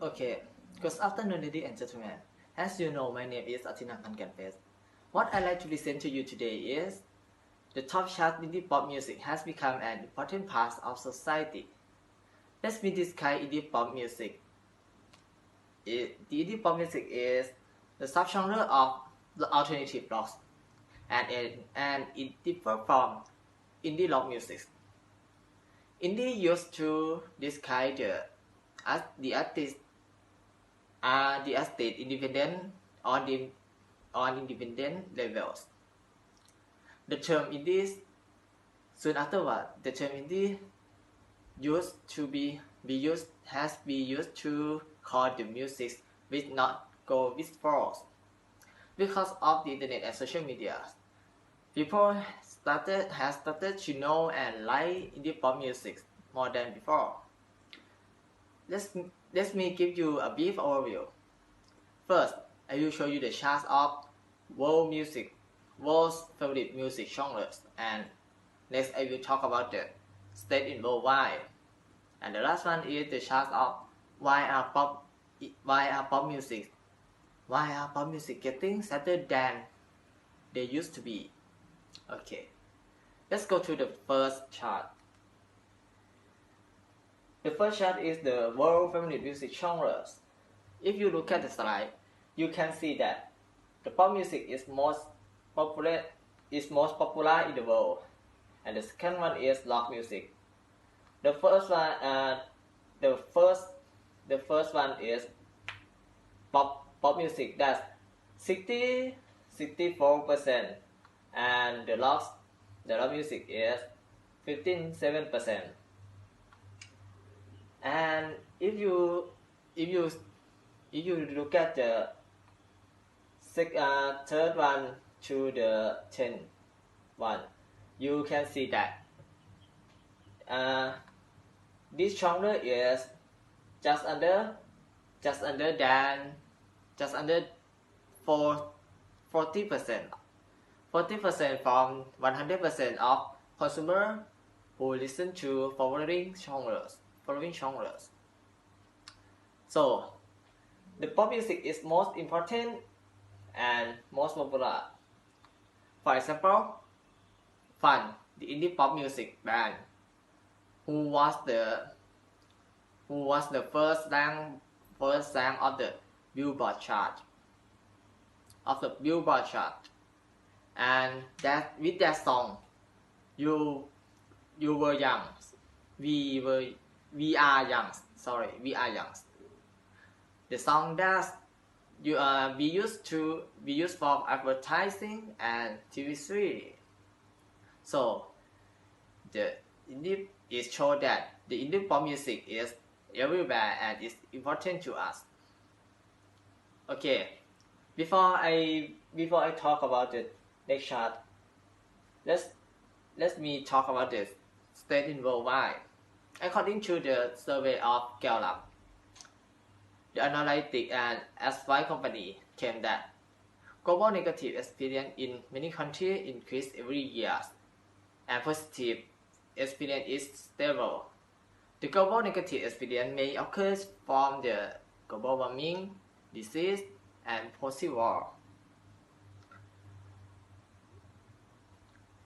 Okay, good afternoon, ladies and gentlemen. As you know, my name is Atina Kankanfest. What I'd like to present to you today is the top chart indie pop music has become an important part of society. Let me describe indie pop music. The indie pop music is the subgenre of the alternative rock, and it differs from indie rock music. Indie used to describe the artist the estate independent on independent levels. The term indie soon afterward, the term indie has been used to call the music which not go with force. Because of the internet and social media, people has started to know and like indie pop music more than before. Let me give you a brief overview. First, I will show you the charts of world's favorite music genres, and next I will talk about the state in worldwide. And the last one is the charts of why are pop music getting sadder than they used to be. Okay, let's go to the first chart. The first chart is the world favorite music genres. If you look at the slide, you can see that the pop music is most popular in the world, and the second one is rock music. The first one is pop music, that's 64%, and the rock music is 15.7%. And if you look at the third one to the 10th one, you can see that this genre is just under 40% from 100% of consumers who listen to following genres. So the pop music is most important and most popular. For example, Fun, the indie pop music band, who was the first sang of the Billboard chart, and that with that song, you were young, we are young. The song that be used for advertising and TV series. So the indie is show that the indie pop music is everywhere and is important to us. Okay, before I talk about the next chart, let me talk about the state in worldwide. According to the survey of Gallup, the analytic and advice company claimed that global negative experience in many countries increase every year, and positive experience is stable. The global negative experience may occur from the global warming, disease, and post-war.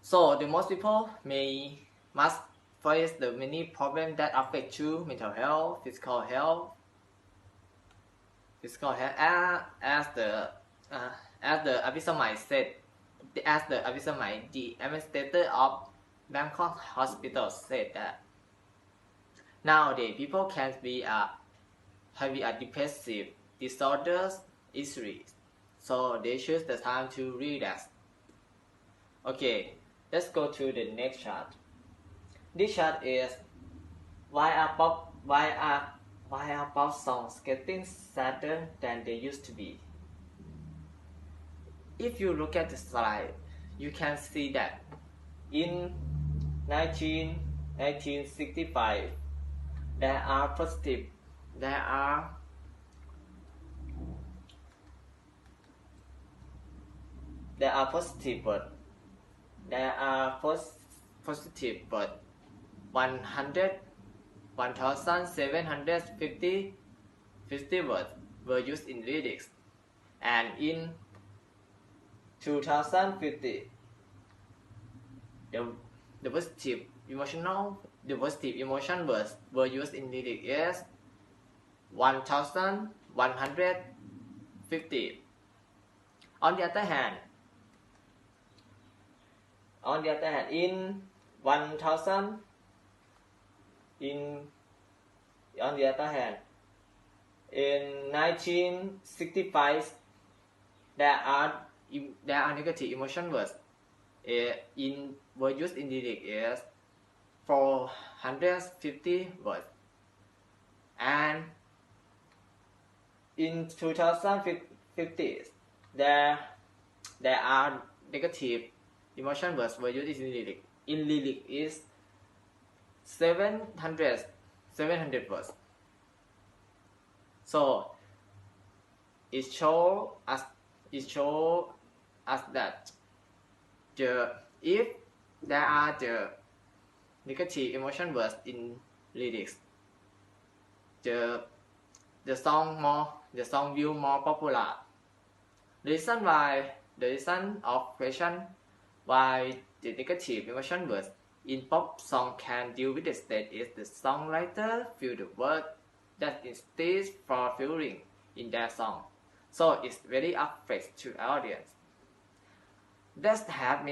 So the most people must face the many problems that affect to mental health, physical health, as the Abisamai said, the administrator of Bangkok Hospital said that nowadays people can be having a depressive disorders easily, so they choose the time to relax. Okay, let's go to the next chart. This chart is why are pop songs getting sadder than they used to be. If you look at the slide, you can see that in 1965 there are positive but 1,750 50 words were used in lyrics, and in 2050, the positive emotion words were used in lyrics is 1150. On the other hand, in 1000 in on the other hand, in 1965, there are negative emotion words were used in lyrics is 450 words, and in 2050 there are negative emotion words were used in lyrics. In lyrics is 700 words. So it shows us that if there are the negative emotion words in lyrics, the song will more popular. The reason of question why the negative emotion words in pop song can deal with the state is the songwriter feel the word that instead for feeling in their song, so it's very affects to audience. That have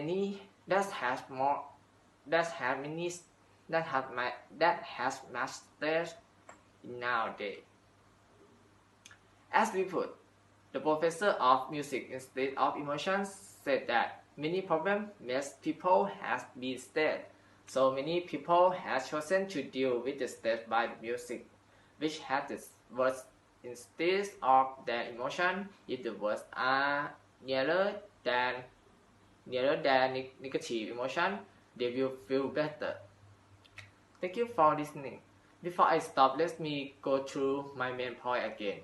much stage in nowadays. As we put, the professor of music instead of emotions said that many problems makes people has been state. So many people have chosen to deal with the state by the music, which has the words instead of their emotion. If the words are nearer than negative emotion, they will feel better. Thank you for listening. Before I stop, let me go through my main point again.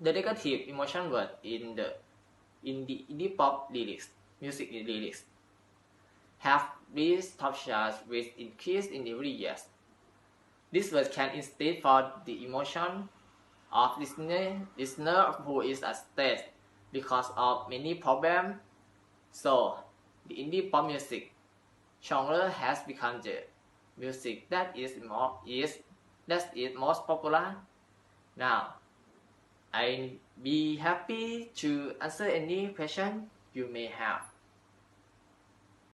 The negative emotion word in the indie pop lyrics, music lyrics, have reached top charts with increase in every years. This word can instead for the emotion of listener who is at stake because of many problems. So the indie pop music genre has become the music that is most popular. Now, I'll be happy to answer any question you may have.